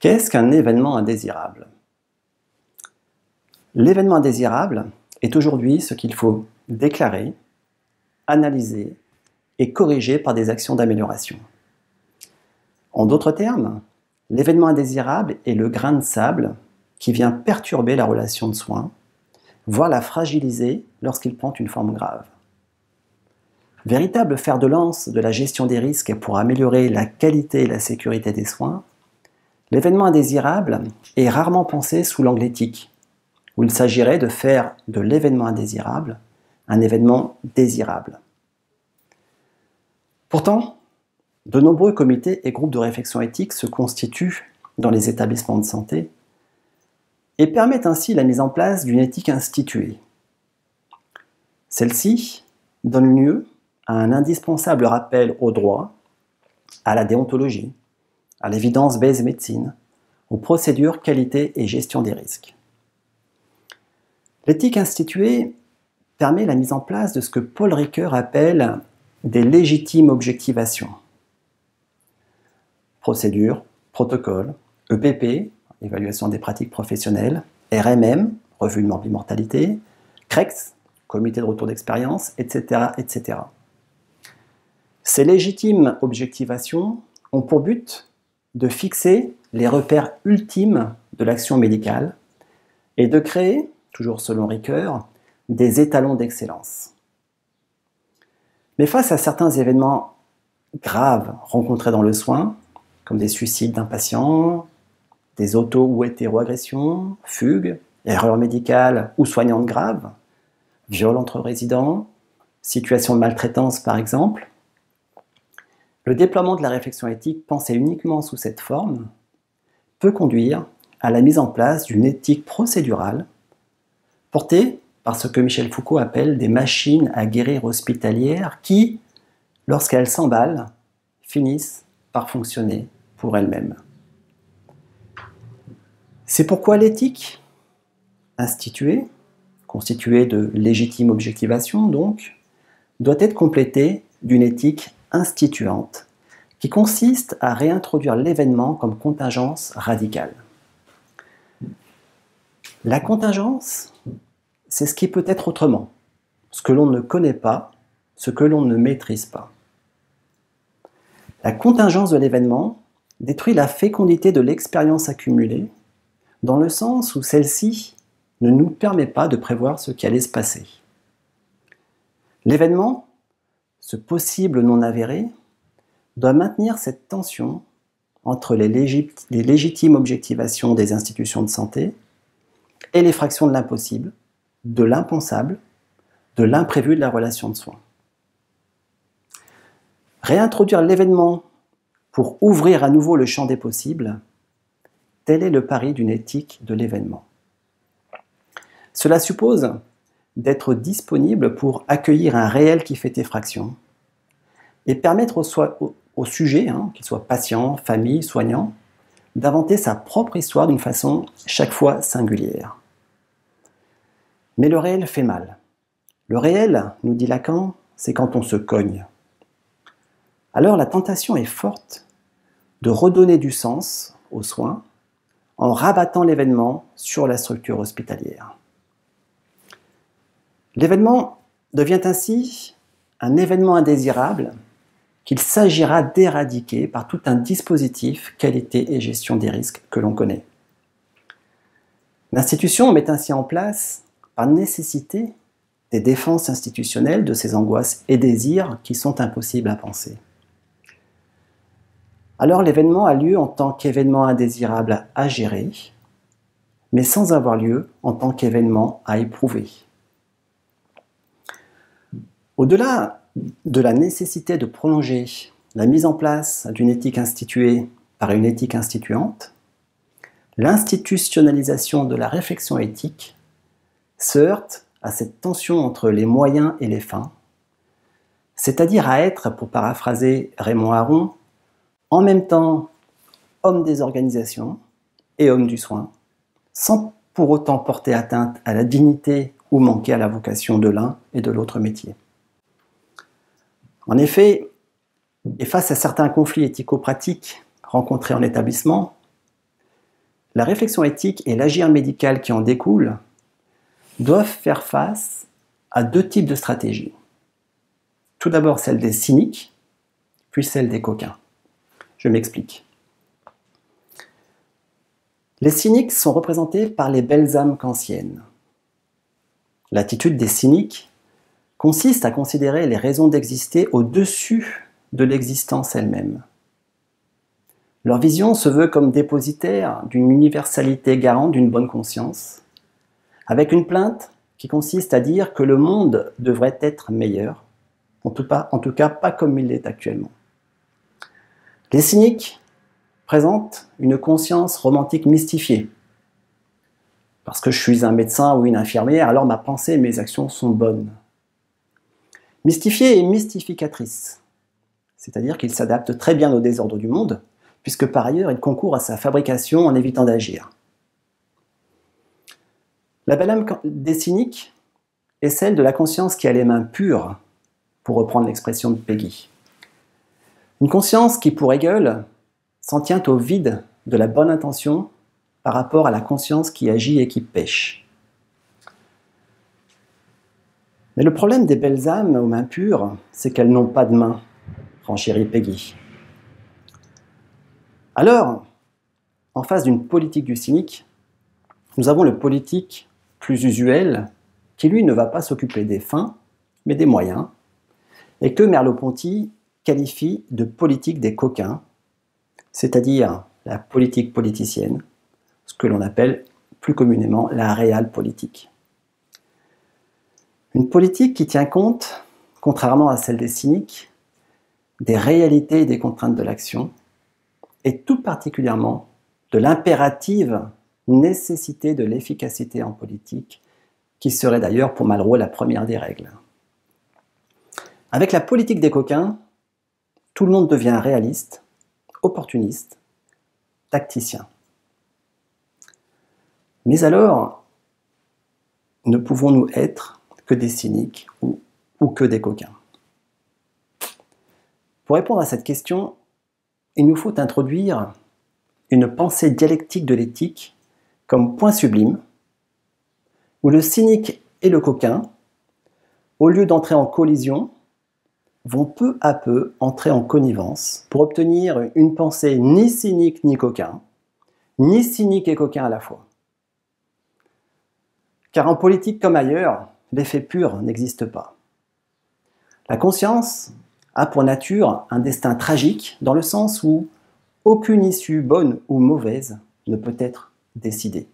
Qu'est-ce qu'un événement indésirable? L'événement indésirable est aujourd'hui ce qu'il faut déclarer, analyser et corriger par des actions d'amélioration. En d'autres termes, l'événement indésirable est le grain de sable qui vient perturber la relation de soins, voire la fragiliser lorsqu'il prend une forme grave. Véritable fer de lance de la gestion des risques pour améliorer la qualité et la sécurité des soins, l'événement indésirable est rarement pensé sous l'angle éthique, où il s'agirait de faire de l'événement indésirable un événement désirable. Pourtant, de nombreux comités et groupes de réflexion éthique se constituent dans les établissements de santé et permettent ainsi la mise en place d'une éthique instituée. Celle-ci donne lieu à un indispensable rappel au droit, à la déontologie, à l'evidence-based médecine, aux procédures qualité et gestion des risques. L'éthique instituée permet la mise en place de ce que Paul Ricoeur appelle des légitimes objectivations. Procédures, protocoles, EPP, évaluation des pratiques professionnelles, RMM, revue de mortalité, CREX, comité de retour d'expérience, etc., etc. Ces légitimes objectivations ont pour but de fixer les repères ultimes de l'action médicale et de créer, toujours selon Ricoeur, des étalons d'excellence. Mais face à certains événements graves rencontrés dans le soin, comme des suicides d'un patient, des auto- ou hétéroagressions, fugues, erreurs médicales ou soignantes graves, viols entre résidents, situations de maltraitance par exemple, le déploiement de la réflexion éthique pensée uniquement sous cette forme peut conduire à la mise en place d'une éthique procédurale portée par ce que Michel Foucault appelle des machines à guérir hospitalières qui, lorsqu'elles s'emballent, finissent par fonctionner pour elles-mêmes. C'est pourquoi l'éthique, instituée, constituée de légitimes objectivations donc, doit être complétée d'une éthique instituante qui consiste à réintroduire l'événement comme contingence radicale. La contingence, c'est ce qui peut être autrement, ce que l'on ne connaît pas, ce que l'on ne maîtrise pas. La contingence de l'événement détruit la fécondité de l'expérience accumulée, dans le sens où celle-ci ne nous permet pas de prévoir ce qui allait se passer. L'événement, ce possible non avéré, doit maintenir cette tension entre les légitimes objectivations des institutions de santé et les fractions de l'impossible, de l'impensable, de l'imprévu de la relation de soins. Réintroduire l'événement pour ouvrir à nouveau le champ des possibles, tel est le pari d'une éthique de l'événement. Cela suppose d'être disponible pour accueillir un réel qui fait effraction et permettre au sujet, qu'il soit patient, famille, soignant, d'inventer sa propre histoire d'une façon chaque fois singulière. Mais le réel fait mal. Le réel, nous dit Lacan, c'est quand on se cogne. Alors la tentation est forte de redonner du sens aux soins en rabattant l'événement sur la structure hospitalière. L'événement devient ainsi un événement indésirable qu'il s'agira d'éradiquer par tout un dispositif qualité et gestion des risques que l'on connaît. L'institution met ainsi en place, par nécessité, des défenses institutionnelles de ces angoisses et désirs qui sont impossibles à penser. Alors l'événement a lieu en tant qu'événement indésirable à gérer, mais sans avoir lieu en tant qu'événement à éprouver. Au-delà de la nécessité de prolonger la mise en place d'une éthique instituée par une éthique instituante, l'institutionnalisation de la réflexion éthique se heurte à cette tension entre les moyens et les fins, c'est-à-dire à être, pour paraphraser Raymond Aron, en même temps homme des organisations et homme du soin, sans pour autant porter atteinte à la dignité ou manquer à la vocation de l'un et de l'autre métier. En effet, et face à certains conflits éthico-pratiques rencontrés en établissement, la réflexion éthique et l'agir médical qui en découlent doivent faire face à deux types de stratégies. Tout d'abord celle des cyniques, puis celle des coquins. Je m'explique. Les cyniques sont représentés par les belles âmes kantiennes. L'attitude des cyniques consiste à considérer les raisons d'exister au-dessus de l'existence elle-même. Leur vision se veut comme dépositaire d'une universalité garante d'une bonne conscience, avec une plainte qui consiste à dire que le monde devrait être meilleur, en tout cas pas comme il l'est actuellement. Les cyniques présentent une conscience romantique mystifiée. Parce que je suis un médecin ou une infirmière, alors ma pensée et mes actions sont bonnes. Mystifiée et mystificatrice, c'est-à-dire qu'ils s'adaptent très bien au désordre du monde, puisque par ailleurs ils concourent à sa fabrication en évitant d'agir. La belle âme des cyniques est celle de la conscience qui a les mains pures, pour reprendre l'expression de Peggy. Une conscience qui, pour Hegel, s'en tient au vide de la bonne intention par rapport à la conscience qui agit et qui pêche. Mais le problème des belles âmes aux mains pures, c'est qu'elles n'ont pas de main, renchérit Peggy. Alors, en face d'une politique du cynique, nous avons le politique plus usuel, qui lui ne va pas s'occuper des fins, mais des moyens, et que Merleau-Ponty qualifie de politique des coquins, c'est-à-dire la politique politicienne, ce que l'on appelle plus communément la réale politique. Une politique qui tient compte, contrairement à celle des cyniques, des réalités et des contraintes de l'action, et tout particulièrement de l'impérative nécessité de l'efficacité en politique, qui serait d'ailleurs pour Malraux la première des règles. Avec la politique des coquins, tout le monde devient réaliste, opportuniste, tacticien. Mais alors, ne pouvons-nous être que des cyniques ou que des coquins? Pour répondre à cette question, il nous faut introduire une pensée dialectique de l'éthique comme point sublime, où le cynique et le coquin, au lieu d'entrer en collision, vont peu à peu entrer en connivence pour obtenir une pensée ni cynique ni coquin, ni cynique et coquin à la fois. Car en politique comme ailleurs, l'effet pur n'existe pas. La conscience a pour nature un destin tragique dans le sens où aucune issue bonne ou mauvaise ne peut être décidée.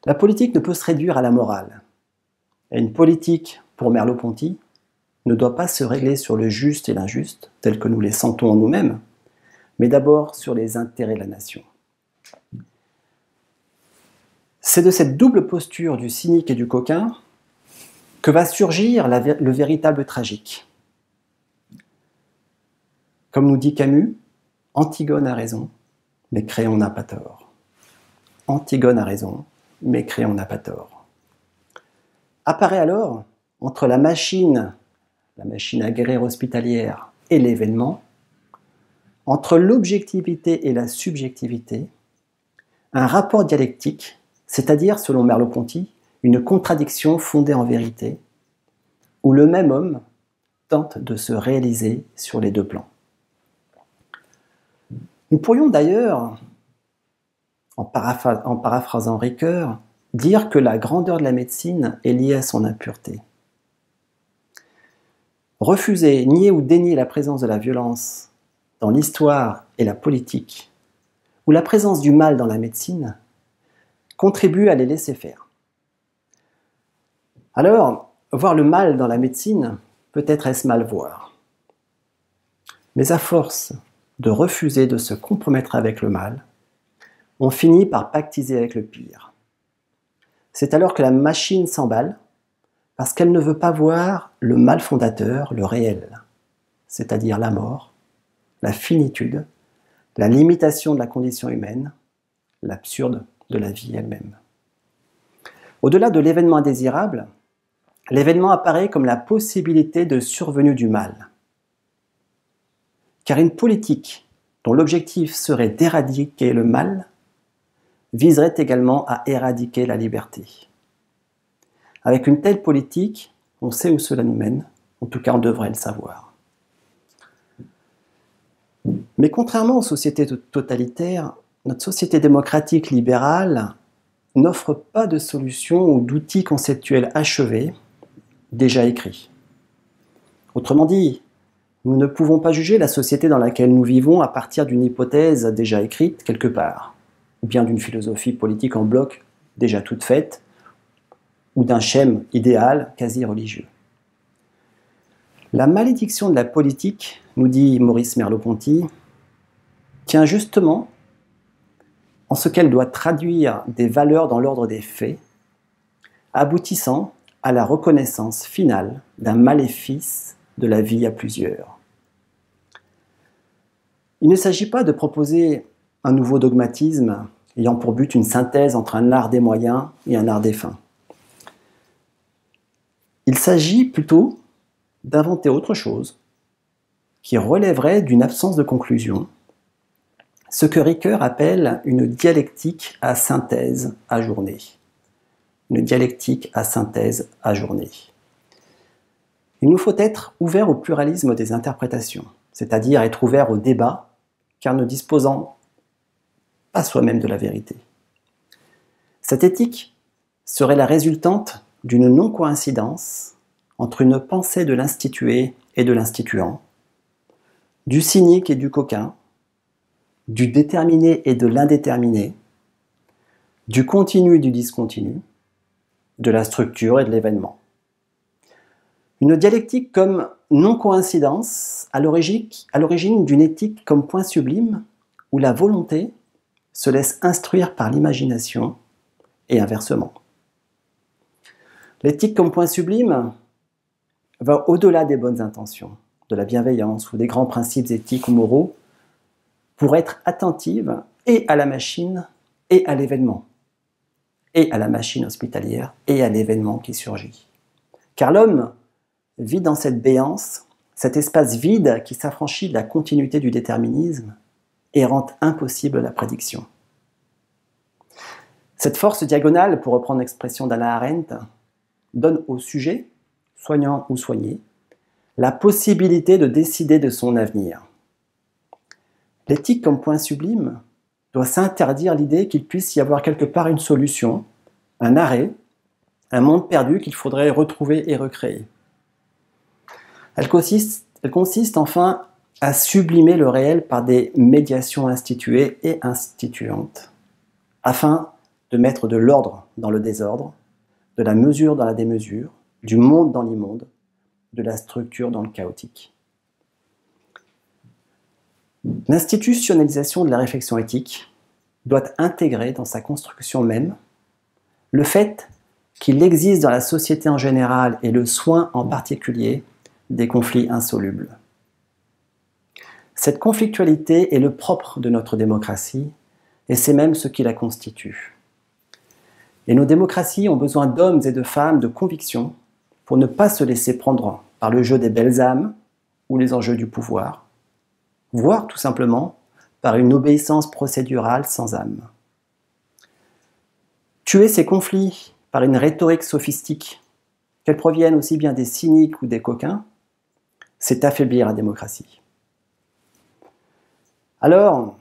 La politique ne peut se réduire à la morale. Et une politique, pour Merleau-Ponty, ne doit pas se régler sur le juste et l'injuste, tel que nous les sentons en nous-mêmes, mais d'abord sur les intérêts de la nation. C'est de cette double posture du cynique et du coquin que va surgir le véritable tragique. Comme nous dit Camus, Antigone a raison, mais Créon n'a pas tort. Antigone a raison, mais Créon n'a pas tort. Apparaît alors, entre la machine à guérir hospitalière et l'événement, entre l'objectivité et la subjectivité, un rapport dialectique, c'est-à-dire, selon Merleau-Ponty, une contradiction fondée en vérité, où le même homme tente de se réaliser sur les deux plans. Nous pourrions d'ailleurs, en paraphrasant Ricoeur, dire que la grandeur de la médecine est liée à son impureté. Refuser, nier ou dénier la présence de la violence dans l'histoire et la politique, ou la présence du mal dans la médecine, contribue à les laisser faire. Alors, voir le mal dans la médecine, peut-être est-ce mal voir. Mais à force de refuser de se compromettre avec le mal, on finit par pactiser avec le pire. C'est alors que la machine s'emballe, parce qu'elle ne veut pas voir le mal fondateur, le réel, c'est-à-dire la mort, la finitude, la limitation de la condition humaine, l'absurde de la vie elle-même. Au-delà de l'événement indésirable, l'événement apparaît comme la possibilité de survenue du mal. Car une politique dont l'objectif serait d'éradiquer le mal, viserait également à éradiquer la liberté. Avec une telle politique, on sait où cela nous mène, en tout cas on devrait le savoir. Mais contrairement aux sociétés totalitaires, notre société démocratique libérale n'offre pas de solutions ou d'outils conceptuels achevés, déjà écrits. Autrement dit, nous ne pouvons pas juger la société dans laquelle nous vivons à partir d'une hypothèse déjà écrite quelque part, ou bien d'une philosophie politique en bloc déjà toute faite, ou d'un schème idéal quasi religieux. La malédiction de la politique, nous dit Maurice Merleau-Ponty, tient justement en ce qu'elle doit traduire des valeurs dans l'ordre des faits, aboutissant à la reconnaissance finale d'un maléfice de la vie à plusieurs. Il ne s'agit pas de proposer un nouveau dogmatisme ayant pour but une synthèse entre un art des moyens et un art des fins. Il s'agit plutôt d'inventer autre chose qui relèverait d'une absence de conclusion, ce que Ricoeur appelle une dialectique à synthèse ajournée. Une dialectique à synthèse ajournée. Il nous faut être ouverts au pluralisme des interprétations, c'est-à-dire être ouverts au débat, car ne disposant pas soi-même de la vérité. Cette éthique serait la résultante d'une non-coïncidence entre une pensée de l'institué et de l'instituant, du cynique et du coquin, du déterminé et de l'indéterminé, du continu et du discontinu, de la structure et de l'événement. Une dialectique comme non-coïncidence à l'origine d'une éthique comme point sublime où la volonté se laisse instruire par l'imagination et inversement. L'éthique comme point sublime va au-delà des bonnes intentions, de la bienveillance ou des grands principes éthiques ou moraux pour être attentive et à la machine et à l'événement, et à la machine hospitalière et à l'événement qui surgit. Car l'homme vit dans cette béance, cet espace vide qui s'affranchit de la continuité du déterminisme et rend impossible la prédiction. Cette force diagonale, pour reprendre l'expression d'Hannah Arendt, donne au sujet, soignant ou soigné, la possibilité de décider de son avenir. L'éthique comme point sublime doit s'interdire l'idée qu'il puisse y avoir quelque part une solution, un arrêt, un monde perdu qu'il faudrait retrouver et recréer. Elle consiste enfin à sublimer le réel par des médiations instituées et instituantes, afin de mettre de l'ordre dans le désordre, de la mesure dans la démesure, du monde dans l'immonde, de la structure dans le chaotique. L'institutionnalisation de la réflexion éthique doit intégrer dans sa construction même le fait qu'il existe dans la société en général et le soin en particulier des conflits insolubles. Cette conflictualité est le propre de notre démocratie et c'est même ce qui la constitue. Et nos démocraties ont besoin d'hommes et de femmes de conviction pour ne pas se laisser prendre par le jeu des belles âmes ou les enjeux du pouvoir, voire tout simplement par une obéissance procédurale sans âme. Tuer ces conflits par une rhétorique sophistique, qu'elle provienne aussi bien des cyniques ou des coquins, c'est affaiblir la démocratie. Alors,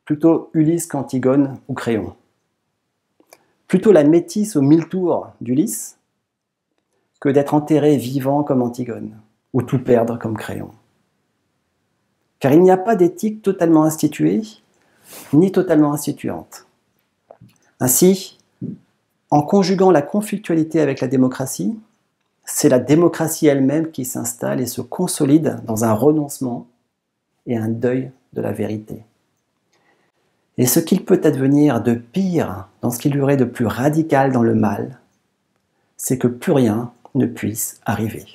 plutôt Ulysse qu'Antigone ou Créon. Plutôt la métisse aux 1000 tours d'Ulysse que d'être enterré vivant comme Antigone ou tout perdre comme Créon. Car il n'y a pas d'éthique totalement instituée ni totalement instituante. Ainsi, en conjuguant la conflictualité avec la démocratie, c'est la démocratie elle-même qui s'installe et se consolide dans un renoncement et un deuil de la vérité. Et ce qu'il peut advenir de pire dans ce qu'il y aurait de plus radical dans le mal, c'est que plus rien ne puisse arriver.